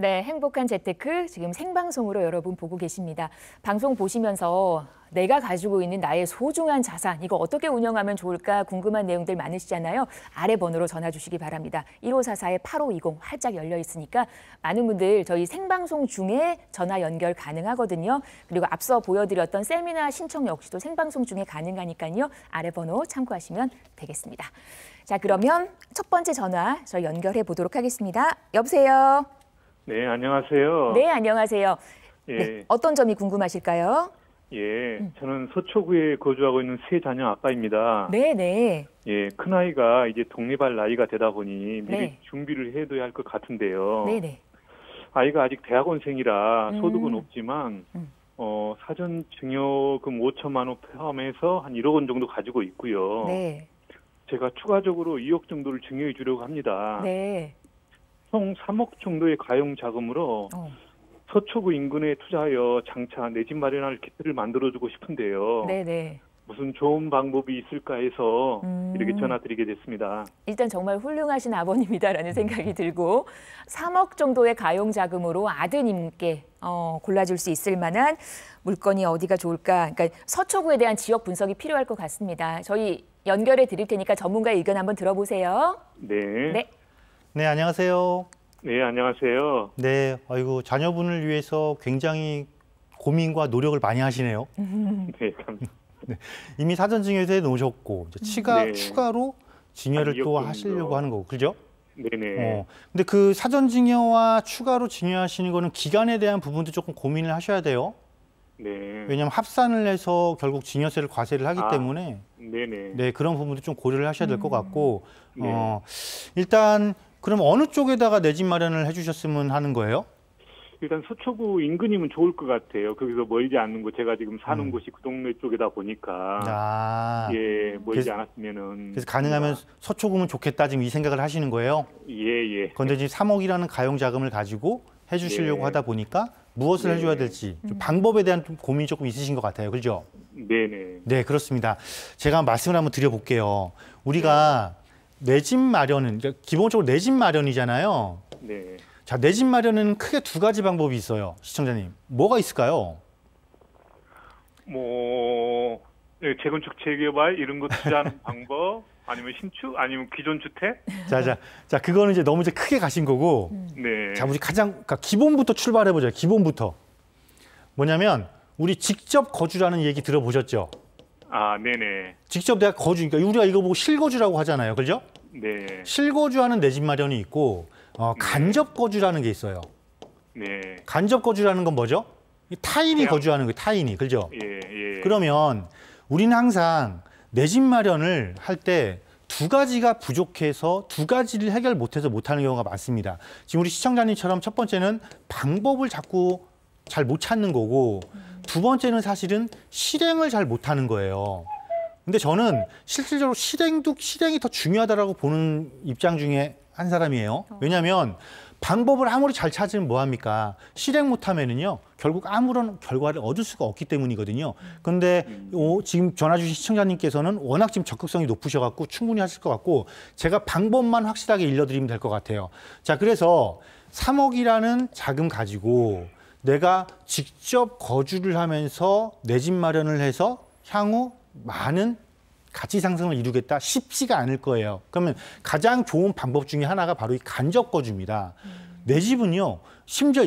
네, 행복한 재테크 지금 생방송으로 여러분 보고 계십니다. 방송 보시면서 내가 가지고 있는 나의 소중한 자산, 이거 어떻게 운영하면 좋을까 궁금한 내용들 많으시잖아요. 아래 번호로 전화 주시기 바랍니다. 1544-8520 활짝 열려 있으니까 많은 분들 저희 생방송 중에 전화 연결 가능하거든요. 그리고 앞서 보여드렸던 세미나 신청 역시도 생방송 중에 가능하니까요. 아래 번호 참고하시면 되겠습니다. 자, 그러면 첫 번째 전화 저희 연결해 보도록 하겠습니다. 여보세요? 네, 안녕하세요. 네, 안녕하세요. 예, 네, 어떤 점이 궁금하실까요? 예, 저는 서초구에 거주하고 있는 세 자녀 아빠입니다. 네, 네. 예, 큰아이가 이제 독립할 나이가 되다 보니 미리 네. 준비를 해둬야 할 것 같은데요. 네, 네. 아이가 아직 대학원생이라 소득은 없지만, 음. 사전 증여금 5천만 원 포함해서 한 1억 원 정도 가지고 있고요. 네. 제가 추가적으로 2억 정도를 증여해 주려고 합니다. 네. 총 3억 정도의 가용 자금으로 서초구 인근에 투자하여 장차 내 집 마련할 기회를 만들어주고 싶은데요. 네, 네. 무슨 좋은 방법이 있을까 해서 이렇게 전화드리게 됐습니다. 일단 정말 훌륭하신 아버님이다라는 생각이 들고 3억 정도의 가용 자금으로 아드님께 골라줄 수 있을 만한 물건이 어디가 좋을까? 그러니까 서초구에 대한 지역 분석이 필요할 것 같습니다. 저희 연결해 드릴 테니까 전문가의 의견 한번 들어보세요. 네. 네. 네, 안녕하세요. 네, 안녕하세요. 네, 아이고 자녀분을 위해서 굉장히 고민과 노력을 많이 하시네요. 네, 감사합니다. 네, 이미 사전 증여세 놓으셨고 네. 추가로 증여를 한 2억 또 정도. 하시려고 하는 거고, 그죠? 네네. 근데 그 사전 증여와 추가로 증여하시는 거는 기간에 대한 부분도 조금 고민을 하셔야 돼요. 네. 왜냐하면 합산을 해서 결국 증여세를 과세를 하기 때문에 네네. 네, 그런 부분도 좀 고려를 하셔야 될 것 같고 네. 일단 그럼 어느 쪽에다가 내 집 마련을 해주셨으면 하는 거예요? 일단 서초구 인근이면 좋을 것 같아요. 거기서 멀지 않는 곳, 제가 지금 사는 곳이 그 동네 쪽이다 보니까 예, 멀지 그래서- 않았으면은 그래서 가능하면 서초구면 좋겠다 지금 이 생각을 하시는 거예요? 예. 그런데 지금 3억이라는 가용 자금을 가지고 해주시려고 네. 하다 보니까 무엇을 네. 해줘야 될지 좀 방법에 대한 좀 고민이 조금 있으신 것 같아요, 그렇죠? 네네. 네, 그렇습니다. 제가 말씀을 한번 드려볼게요. 우리가 내 집 마련은 그러니까 기본적으로 내 집 마련이잖아요. 네. 자, 내 집 마련은 크게 두 가지 방법이 있어요, 시청자님. 뭐가 있을까요? 네, 재건축 재개발 이런 거 투자하는 방법 아니면 신축 아니면 기존 주택? 자, 그거는 이제 너무 이제 크게 가신 거고. 네. 자, 우리 그러니까 기본부터 출발해보죠. 기본부터. 뭐냐면 우리 직접 거주라는 얘기 들어보셨죠? 아, 네네. 직접 내가 거주니까 우리가 이거 보고 실거주라고 하잖아요, 그렇죠? 네. 실거주하는 내 집 마련이 있고 간접 거주라는 게 있어요. 네. 간접 거주라는 건 뭐죠? 타인이 그냥- 거주하는 거예요, 타인이, 그렇죠? 예. 그러면 우리는 항상 내 집 마련을 할 때 두 가지가 부족해서 두 가지를 해결 못해서 못하는 경우가 많습니다. 지금 우리 시청자님처럼 첫 번째는 방법을 자꾸 잘 못 찾는 거고 두 번째는 사실은 실행을 잘 못하는 거예요. 근데 저는 실질적으로 실행이 더 중요하다라고 보는 입장 중에 한 사람이에요. 왜냐하면 방법을 아무리 잘 찾으면 뭐합니까? 실행 못하면은요 결국 아무런 결과를 얻을 수가 없기 때문이거든요. 그런데 지금 전화 주신 시청자님께서는 워낙 지금 적극성이 높으셔갖고 충분히 하실 것 같고 제가 방법만 확실하게 일러드리면 될 것 같아요. 자, 그래서 3억이라는 자금 가지고 내가 직접 거주를 하면서 내 집 마련을 해서 향후 많은 가치 상승을 이루겠다 쉽지가 않을 거예요. 그러면 가장 좋은 방법 중에 하나가 바로 이 간접 거주입니다. 내 집은요, 심지어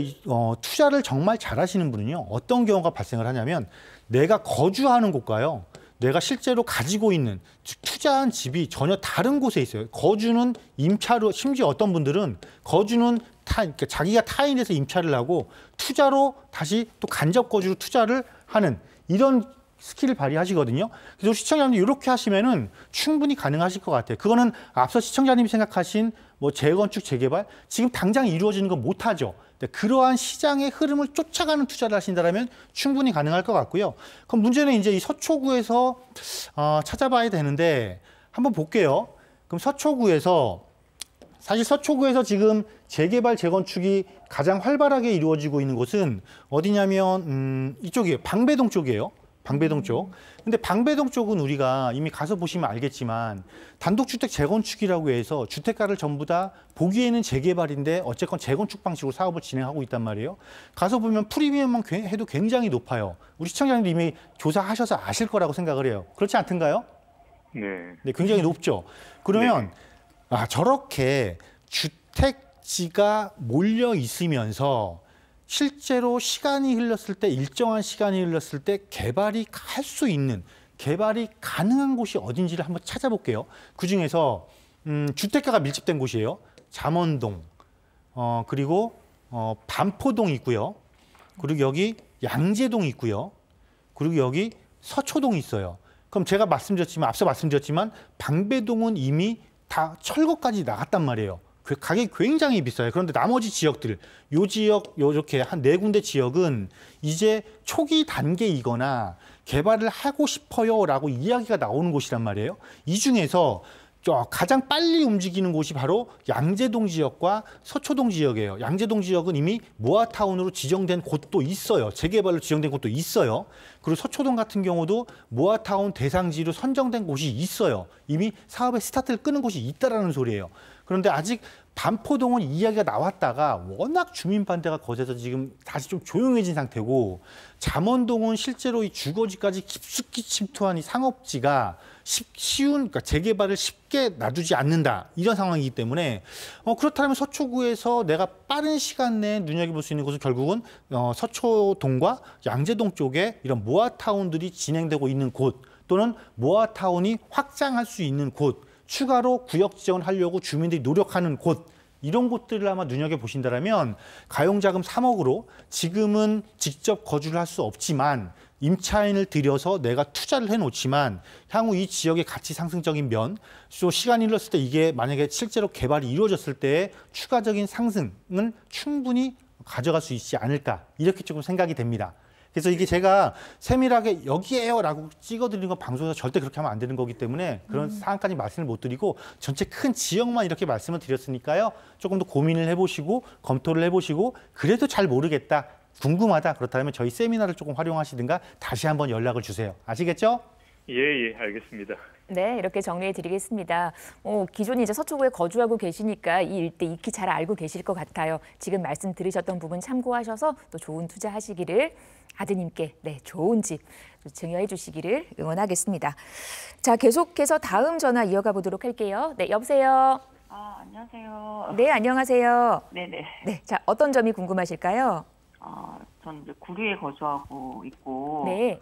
투자를 정말 잘하시는 분은요, 어떤 경우가 발생을 하냐면 내가 거주하는 곳과요, 내가 실제로 가지고 있는 즉 투자한 집이 전혀 다른 곳에 있어요. 거주는 임차로, 심지어 어떤 분들은 거주는 그러니까 자기가 타인에서 임차를 하고 투자로 다시 또 간접 거주로 투자를 하는 이런 스킬을 발휘하시거든요. 그래서 시청자님들 이렇게 하시면은 충분히 가능하실 것 같아요. 그거는 앞서 시청자님이 생각하신 뭐 재건축, 재개발 지금 당장 이루어지는 건 못하죠. 그러한 시장의 흐름을 쫓아가는 투자를 하신다면 충분히 가능할 것 같고요. 그럼 문제는 이제 이 서초구에서 찾아봐야 되는데 한번 볼게요. 그럼 사실 서초구에서 지금 재개발, 재건축이 가장 활발하게 이루어지고 있는 곳은 어디냐면 이쪽이에요. 방배동 쪽이에요. 방배동 쪽. 근데 방배동 쪽은 우리가 이미 가서 보시면 알겠지만 단독주택 재건축이라고 해서 주택가를 전부 다 보기에는 재개발인데 어쨌건 재건축 방식으로 사업을 진행하고 있단 말이에요. 가서 보면 프리미엄만 해도 굉장히 높아요. 우리 시청자님도 이미 조사하셔서 아실 거라고 생각을 해요. 그렇지 않던가요? 네. 네, 굉장히 높죠. 그러면 저렇게 주택지가 몰려 있으면서 실제로 시간이 흘렀을 때 일정한 시간이 흘렀을 때 개발이 할 수 있는 개발이 가능한 곳이 어딘지를 한번 찾아볼게요. 그중에서 주택가가 밀집된 곳이에요. 잠원동 그리고 반포동 있고요. 그리고 여기 양재동이 있고요. 그리고 여기 서초동이 있어요. 그럼 제가 앞서 말씀드렸지만 방배동은 이미 다 철거까지 나갔단 말이에요. 그 가격이 굉장히 비싸요. 그런데 나머지 지역들, 요 지역, 요렇게 한 4군데 지역은 이제 초기 단계이거나 개발을 하고 싶어요라고 이야기가 나오는 곳이란 말이에요. 이 중에서 가장 빨리 움직이는 곳이 바로 양재동 지역과 서초동 지역이에요. 양재동 지역은 이미 모아타운으로 지정된 곳도 있어요. 재개발로 지정된 곳도 있어요. 그리고 서초동 같은 경우도 모아타운 대상지로 선정된 곳이 있어요. 이미 사업의 스타트를 끄는 곳이 있다라는 소리예요. 그런데 아직 반포동은 이야기가 나왔다가 워낙 주민 반대가 거세서 지금 다시 좀 조용해진 상태고, 잠원동은 실제로 이 주거지까지 깊숙이 침투한 이 상업지가 그러니까 재개발을 쉽게 놔두지 않는다, 이런 상황이기 때문에 그렇다면 서초구에서 내가 빠른 시간 내에 눈여겨볼 수 있는 곳은 결국은 서초동과 양재동 쪽에 이런 모아타운들이 진행되고 있는 곳, 또는 모아타운이 확장할 수 있는 곳, 추가로 구역 지정을 하려고 주민들이 노력하는 곳, 이런 곳들을 아마 눈여겨보신다면 가용자금 3억으로 지금은 직접 거주를 할 수 없지만 임차인을 들여서 내가 투자를 해놓지만 향후 이 지역의 가치 상승적인 면, 또 시간이 흘렀을 때 이게 만약에 실제로 개발이 이루어졌을 때의 추가적인 상승은 충분히 가져갈 수 있지 않을까, 이렇게 조금 생각이 됩니다. 그래서 이게 제가 세밀하게 여기에요라고 찍어드리는 건 방송에서 절대 그렇게 하면 안 되는 거기 때문에 그런 사항까지 말씀을 못 드리고 전체 큰 지역만 이렇게 말씀을 드렸으니까요. 조금 더 고민을 해보시고 검토를 해보시고 그래도 잘 모르겠다, 궁금하다, 그렇다면 저희 세미나를 조금 활용하시든가 다시 한번 연락을 주세요. 아시겠죠? 예, 알겠습니다. 네, 이렇게 정리해 드리겠습니다. 기존에 이제 서초구에 거주하고 계시니까 이 일대 익히 잘 알고 계실 것 같아요. 지금 말씀 들으셨던 부분 참고하셔서 또 좋은 투자하시기를, 아드님께 좋은 집 증여해 주시기를 응원하겠습니다. 자, 계속해서 다음 전화 이어가 보도록 할게요. 네, 여보세요. 안녕하세요. 네, 안녕하세요. 네네. 네, 자, 어떤 점이 궁금하실까요? 저는 이제 구리에 거주하고 있고, 네.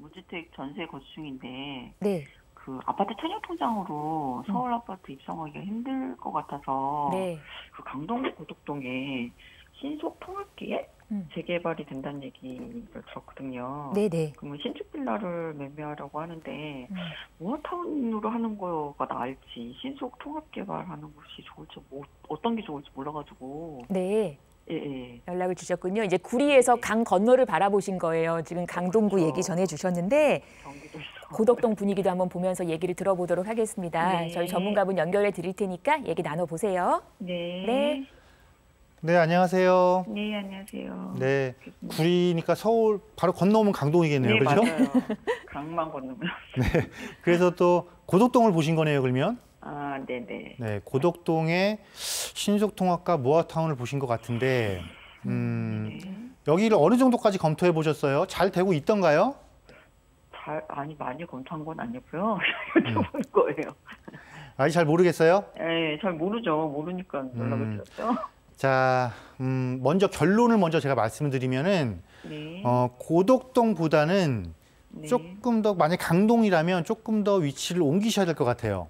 무주택 전세 거주 중인데, 네. 그 아파트 청약통장으로 서울 아파트 입성하기가 힘들 것 같아서, 네. 그 강동 고덕동에 신속 통합기에 재개발이 된다는 얘기를 들었거든요. 네네. 그러면 신축 빌라를 매매하려고 하는데 모아타운으로 하는 거가 나을지 신속 통합 개발하는 것이 좋을지 어떤 게 좋을지 몰라가지고. 네. 예. 연락을 주셨군요. 이제 구리에서 강 건너를 바라보신 거예요. 지금 강동구 그렇죠. 얘기 전해 주셨는데 경기도 있어. 고덕동 분위기도 한번 보면서 얘기를 들어보도록 하겠습니다. 네. 저희 전문가분 연결해 드릴 테니까 얘기 나눠보세요. 네. 네, 안녕하세요. 네, 안녕하세요. 네, 구리니까 서울 바로 건너오면 강동이겠네요. 네, 그렇죠? 맞아요. 강만 건너면. 네, 그래서 또 고덕동을 보신 거네요, 그러면? 네네. 네, 고덕동의 신속통합과 모아타운을 보신 것 같은데, 여기를 어느 정도까지 검토해 보셨어요? 잘 되고 있던가요? 많이 검토한 건 아니고요. 여쭤볼 거예요. 아직 잘 모르겠어요? 네, 잘 모르죠. 모르니까 연락을 드렸죠. 자, 먼저 결론을 먼저 제가 말씀을 드리면은, 네. 고덕동보다는 네. 조금 더, 만약 강동이라면 조금 더 위치를 옮기셔야 될 것 같아요.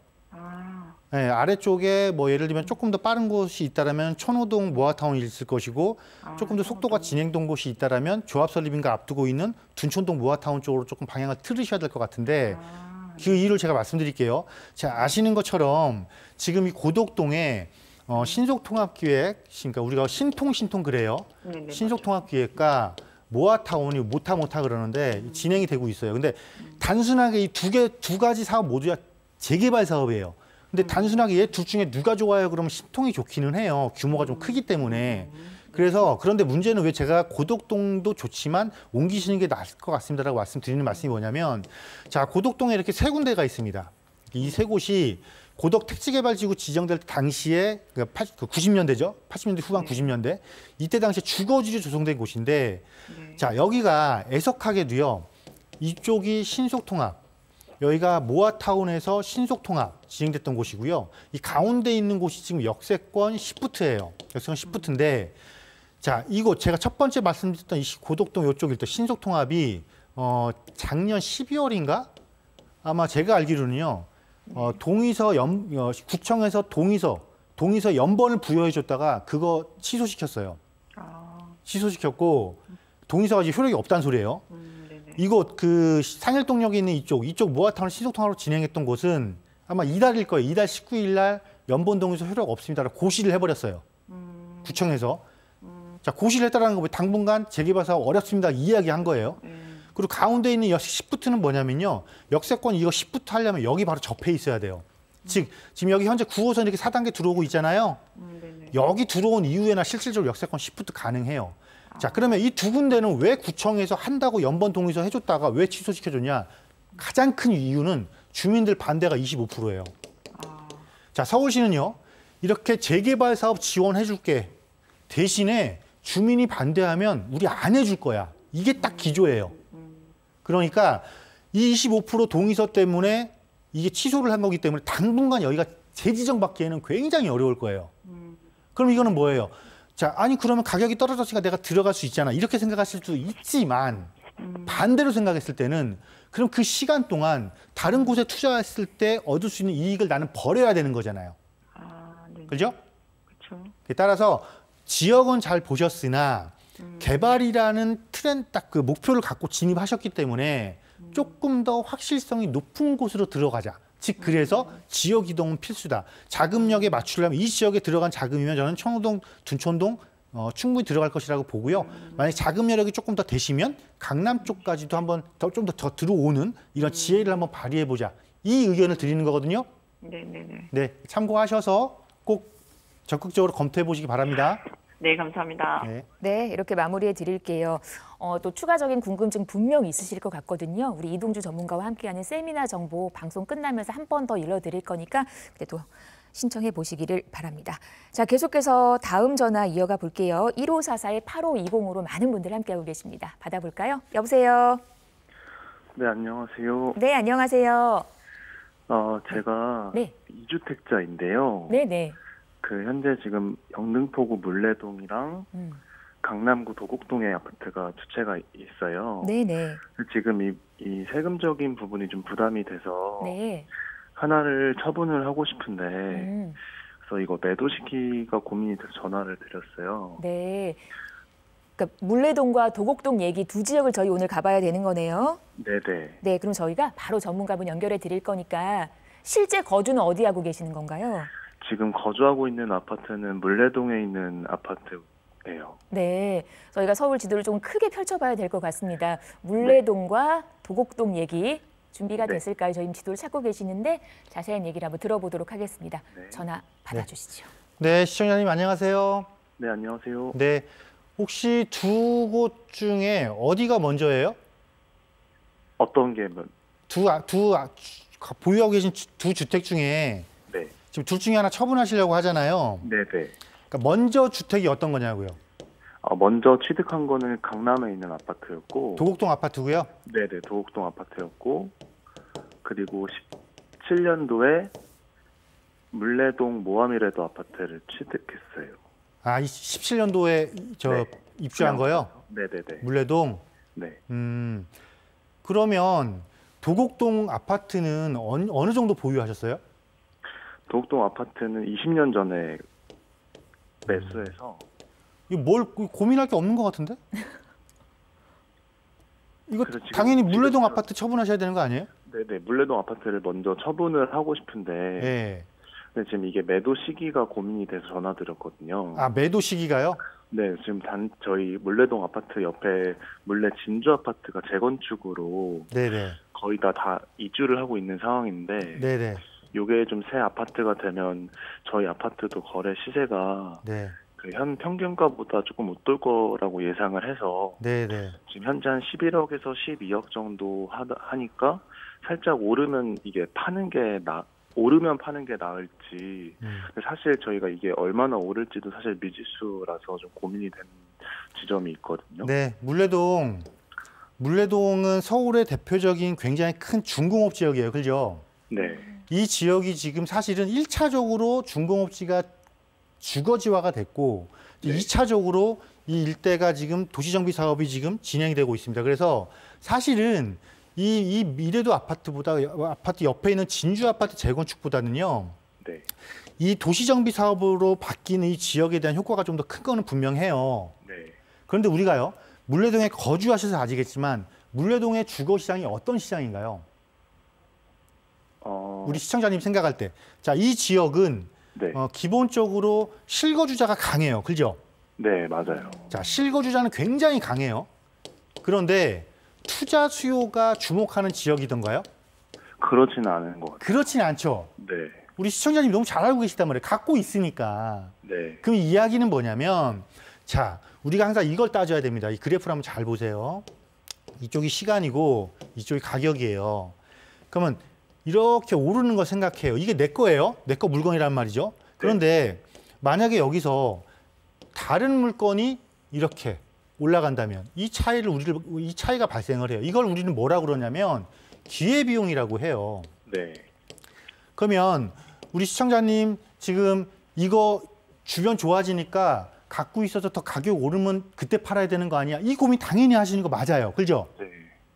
네, 아래쪽에 뭐 예를 들면 조금 더 빠른 곳이 있다라면 천호동 모아타운이 있을 것이고, 조금 더 속도가 진행된 곳이 있다라면 조합설립인가 앞두고 있는 둔촌동 모아타운 쪽으로 조금 방향을 틀으셔야 될 것 같은데, 그 이유를 제가 말씀드릴게요. 자, 아시는 것처럼 지금 이 고덕동에 신속통합기획, 그러니까 우리가 신통 그래요. 네네, 신속통합기획과 모아타운이 모타 그러는데 진행이 되고 있어요. 근데 단순하게 이 두 가지 사업 모두가 재개발 사업이에요. 근데 단순하게 얘 둘 중에 누가 좋아요? 그러면 신통이 좋기는 해요. 규모가 좀 크기 때문에. 그래서 그런데 문제는 왜 제가 고덕동도 좋지만 옮기시는 게 나을 것 같습니다라고 말씀드리는 말씀이 뭐냐면 자, 고덕동에 이렇게 세 군데가 있습니다. 이 세 곳이 고덕 택지개발지구 지정될 당시에 90년대죠. 80년대 후반 90년대. 이때 당시에 주거지로 조성된 곳인데 네. 자, 여기가 애석하게도요. 이쪽이 신속통합. 여기가 모아타운에서 신속통합 진행됐던 곳이고요. 이 가운데 있는 곳이 지금 역세권 10부트예요. 역세권 10부트인데 자, 이곳 제가 첫 번째 말씀드렸던 이 고덕동 이쪽 일대 신속통합이 작년 12월인가? 아마 제가 알기로는요. 구청에서 동의서 연번을 부여해 줬다가 그거 취소시켰어요. 취소시켰고 동의서가 이제 효력이 없다는 소리예요. 네네. 이곳 그 상일동역에 있는 이쪽 모아타운 신속통합으로 진행했던 곳은 아마 이달일 거예요. 이달 19일 날 연번 동의서 효력 없습니다라고 고시를 해버렸어요. 구청에서. 자, 고시를 했다라는 거 당분간 재개발 사업 어렵습니다. 이야기한 거예요. 그리고 가운데 있는 10부트는 뭐냐면요. 역세권 이거 10부트 하려면 여기 바로 접해 있어야 돼요. 즉 지금 여기 현재 9호선 이렇게 4단계 들어오고 있잖아요. 네네. 여기 들어온 이후에나 실질적으로 역세권 10부트 가능해요. 자, 그러면 이 두 군데는 왜 구청에서 한다고 연번 동의서 해줬다가 왜 취소시켜줬냐? 가장 큰 이유는 주민들 반대가 25%예요. 자, 서울시는요. 이렇게 재개발 사업 지원해줄게. 대신에 주민이 반대하면 우리 안 해줄 거야. 이게 딱 기조예요. 그러니까 이 25% 동의서 때문에 이게 취소를 한 거기 때문에 당분간 여기가 재지정받기에는 굉장히 어려울 거예요. 그럼 이거는 뭐예요? 자, 아니 그러면 가격이 떨어졌으니까 내가 들어갈 수 있잖아. 이렇게 생각하실 수 있지만 반대로 생각했을 때는 그럼 그 시간 동안 다른 곳에 투자했을 때 얻을 수 있는 이익을 나는 버려야 되는 거잖아요. 네. 그죠? 그렇죠. 따라서 지역은 잘 보셨으나 개발이라는 트렌드 딱 그 목표를 갖고 진입하셨기 때문에 조금 더 확실성이 높은 곳으로 들어가자. 즉 그래서 지역 이동은 필수다. 자금력에 맞추려면 이 지역에 들어간 자금이면 저는 청호동, 둔촌동 충분히 들어갈 것이라고 보고요. 만약 자금 여력이 조금 더 되시면 강남 쪽까지도 한번 좀 더 들어오는 이런 지혜를 한번 발휘해 보자. 이 의견을 드리는 거거든요. 네네네. 네, 참고하셔서 꼭 적극적으로 검토해 보시기 바랍니다. 네, 감사합니다. 네. 네, 이렇게 마무리해 드릴게요. 또 추가적인 궁금증 분명 있으실 것 같거든요. 우리 이동주 전문가와 함께하는 세미나 정보 방송 끝나면서 한 번 더 일러드릴 거니까 그때 또 신청해 보시기를 바랍니다. 자, 계속해서 다음 전화 이어가 볼게요. 1544-8520으로 많은 분들 함께하고 계십니다. 받아볼까요? 여보세요? 네, 안녕하세요. 네, 안녕하세요. 제가 네. 2주택자인데요. 네네. 그 현재 지금 영등포구 물레동이랑 강남구 도곡동에 아파트가 두 채가 있어요. 네네. 지금 이 세금적인 부분이 좀 부담이 돼서 네. 하나를 처분을 하고 싶은데 음, 그래서 이거 매도시키기가 고민이 돼서 전화를 드렸어요. 네. 그러니까 물레동과 도곡동 얘기 두 지역을 저희 오늘 가봐야 되는 거네요. 네네. 네, 그럼 저희가 바로 전문가분 연결해 드릴 거니까 실제 거주는 어디 하고 계시는 건가요? 지금 거주하고 있는 아파트는 물레동에 있는 아파트예요. 네, 저희가 서울 지도를 좀 크게 펼쳐봐야 될 것 같습니다. 물레동과 도곡동 얘기 준비가 네. 됐을까요? 저희 지도를 찾고 계시는데 자세한 얘기를 한번 들어보도록 하겠습니다. 네. 전화 받아주시죠. 네, 시청자님 안녕하세요. 네, 안녕하세요. 네, 혹시 두 곳 중에 어디가 먼저예요? 어떤 게 보유하고 계신 두 주택 중에 네. 지금 둘 중에 하나 처분하시려고 하잖아요. 네네. 그러니까 먼저 주택이 어떤 거냐고요? 먼저 취득한 거는 강남에 있는 아파트였고, 도곡동 아파트고요. 네네, 도곡동 아파트였고, 그리고 17년도에 물레동 모아미래도 아파트를 취득했어요. 아, 17년도에 네. 입주한 거요? 네네네. 물레동. 네. 그러면 도곡동 아파트는 어느 정도 보유하셨어요? 도곡동 아파트는 20년 전에 매수해서, 이거 고민할 게 없는 것 같은데? 이거 그래서 지금 당연히 물레동 집에서- 아파트 처분하셔야 되는 거 아니에요? 네네, 물레동 아파트를 먼저 처분을 하고 싶은데, 네. 근데 지금 이게 매도 시기가 고민이 돼서 전화드렸거든요. 아, 매도 시기가요? 네, 지금 저희 물레동 아파트 옆에 물레 진주 아파트가 재건축으로 네네. 거의 다 이주를 하고 있는 상황인데, 네네. 요게 좀 새 아파트가 되면 저희 아파트도 거래 시세가 네. 그 현 평균가보다 조금 웃돌 거라고 예상을 해서 네네. 지금 현재 한 11억에서 12억 정도 하니까 살짝 오르면 오르면 파는 게 나을지. 사실 저희가 이게 얼마나 오를지도 사실 미지수라서 좀 고민이 되는 지점이 있거든요. 네, 물레동은 서울의 대표적인 굉장히 큰 중공업 지역이에요. 그죠? 네. 이 지역이 지금 사실은 1차적으로 중공업지가 주거지화가 됐고 네. 2차적으로 이 일대가 지금 도시정비 사업이 지금 진행이 되고 있습니다. 그래서 사실은 이 미래도 아파트 옆에 있는 진주 아파트 재건축보다는요. 네. 이 도시정비 사업으로 바뀌는 이 지역에 대한 효과가 좀 더 큰 거는 분명해요. 네. 그런데 우리가요. 물레동에 거주하셔서 아시겠지만 물레동의 주거 시장이 어떤 시장인가요? 우리 시청자님 생각할 때. 자, 이 지역은 네. 기본적으로 실거주자가 강해요. 그죠? 네, 맞아요. 자, 실거주자는 굉장히 강해요. 그런데 투자 수요가 주목하는 지역이던가요? 그렇지는 않은 것 같아요. 그렇지는 않죠. 네. 우리 시청자님 너무 잘 알고 계시단 말이에요. 갖고 있으니까. 네. 그럼 이야기는 뭐냐면, 자, 우리가 항상 이걸 따져야 됩니다. 이 그래프를 한번 잘 보세요. 이쪽이 시간이고 이쪽이 가격이에요. 그러면 이렇게 오르는 거 생각해요. 이게 내 거예요. 내 거 물건이란 말이죠. 그런데 만약에 여기서 다른 물건이 이렇게 올라간다면 이 차이가 발생을 해요. 이걸 우리는 뭐라고 그러냐면 기회비용이라고 해요. 네. 그러면 우리 시청자님 지금 이거 주변 좋아지니까 갖고 있어서 더 가격 오르면 그때 팔아야 되는 거 아니야? 이 고민 당연히 하시는 거 맞아요. 그죠? 네.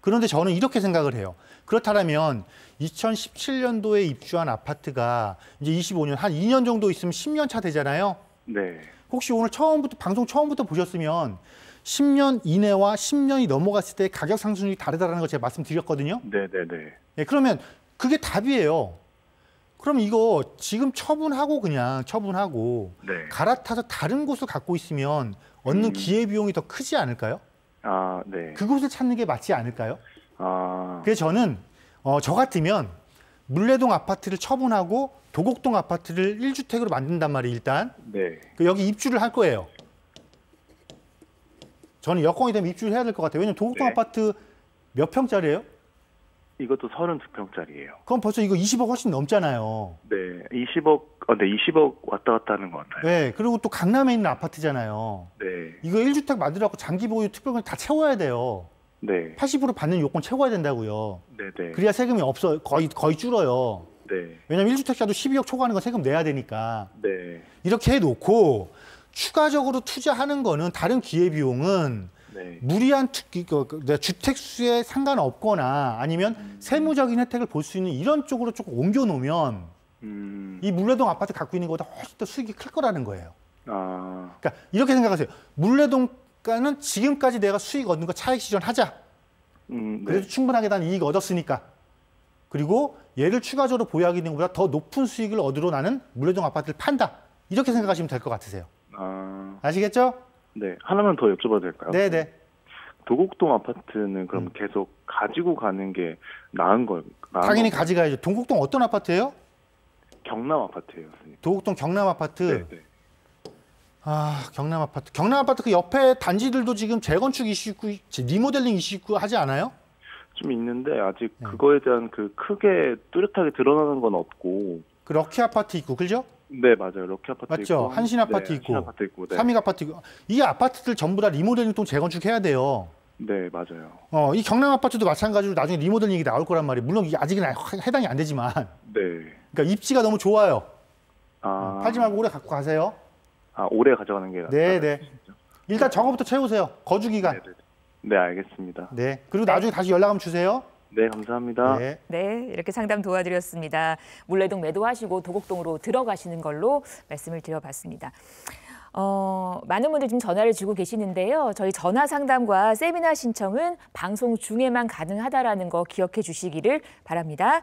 그런데 저는 이렇게 생각을 해요. 그렇다면 2017년도에 입주한 아파트가 이제 25년, 한 2년 정도 있으면 10년 차 되잖아요. 네. 혹시 오늘 방송 처음부터 보셨으면 10년 이내와 10년이 넘어갔을 때 가격 상승률이 다르다는 거 제가 말씀드렸거든요. 네네네. 네, 그러면 그게 답이에요. 그럼 이거 지금 처분하고 네. 갈아타서 다른 곳을 갖고 있으면 얻는 기회비용이 더 크지 않을까요? 아, 네. 그곳을 찾는 게 맞지 않을까요? 아, 그래서 저는 저 같으면 물레동 아파트를 처분하고 도곡동 아파트를 1주택으로 만든단 말이에요. 일단 네. 여기 입주를 할 거예요. 저는 여건이 되면 입주를 해야 될 것 같아요. 왜냐면 도곡동 네. 아파트 몇 평짜리예요? 이것도 32평짜리예요. 그럼 벌써 이거 20억 훨씬 넘잖아요. 네. 20억, 네, 20억 왔다 갔다 하는 것 같아요. 네, 그리고 또 강남에 있는 아파트잖아요. 네. 이거 1주택 만들어갖고 장기보유 특별금 다 채워야 돼요. 네. 80% 받는 요건 채워야 된다고요. 네네. 그래야 세금이 거의 줄어요. 네. 왜냐면 1주택자도 12억 초과하는 거 세금 내야 되니까. 네. 이렇게 해놓고 추가적으로 투자하는 거는 다른 기회비용은 네. 무리한 주택 수에 상관없거나 아니면 세무적인 혜택을 볼 수 있는 이런 쪽으로 조금 옮겨놓으면 이 물레동 아파트 갖고 있는 것보다 훨씬 더 수익이 클 거라는 거예요. 아, 그러니까 이렇게 생각하세요. 물레동가는 지금까지 내가 수익 얻는 거 차익 실현하자. 네. 그래도 충분하게 난 이익 얻었으니까. 그리고 얘를 추가적으로 보유하게 된 것보다 더 높은 수익을 얻으러 나는 물레동 아파트를 판다. 이렇게 생각하시면 될 것 같으세요. 아, 아시겠죠? 네. 하나만 더 여쭤봐도 될까요? 네네. 도곡동 아파트는 그럼 계속 가지고 가는 게 나은 당연히 건가요? 가져가야죠. 동곡동 어떤 아파트예요? 경남 아파트예요, 선생님. 도곡동 경남 아파트. 네. 아, 경남 아파트. 경남 아파트 그 옆에 단지들도 지금 재건축 이슈 있고 리모델링 이슈 있고 하지 않아요? 좀 있는데 아직 그거에 대한 그 크게 뚜렷하게 드러나는 건 없고. 그 럭키 아파트 있고, 그죠? 네, 맞아요. 럭키 아파트 맞죠? 있고. 한신 아파트 네, 있고. 한신 아파트 있고. 네. 삼익 아파트 있고. 이 아파트들 전부 다 리모델링 또 재건축해야 돼요. 네, 맞아요. 이 경남 아파트도 마찬가지로 나중에 리모델링이 나올 거란 말이에요. 물론 이게 아직은 해당이 안 되지만. 네. 그러니까 입지가 너무 좋아요. 아, 팔지 말고 오래 갖고 가세요. 아, 오래 가져가는 게 네네. 일단 저거부터 채우세요. 거주 기간. 네, 알겠습니다. 네. 그리고 나중에 다시 연락 한번 주세요. 네, 감사합니다. 네. 네, 이렇게 상담 도와드렸습니다. 물레동 매도하시고 도곡동으로 들어가시는 걸로 말씀을 드려봤습니다. 많은 분들 지금 전화를 주고 계시는데요. 저희 전화 상담과 세미나 신청은 방송 중에만 가능하다라는 거 기억해 주시기를 바랍니다.